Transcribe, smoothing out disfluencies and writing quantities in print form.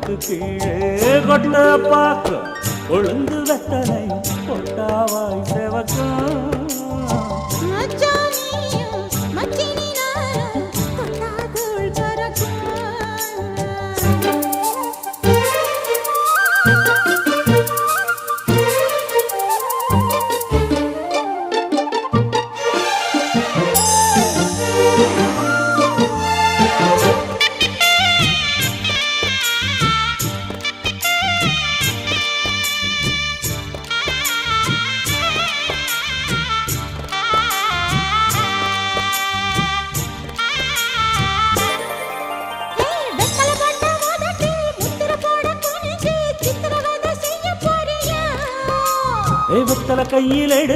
கண்ணுக்கு கீழே கொட்ட பாக்கு கொழுந்து வெத்தலை கொட்டாவாய் செவக்கும் வெத்தலை கையில் எடு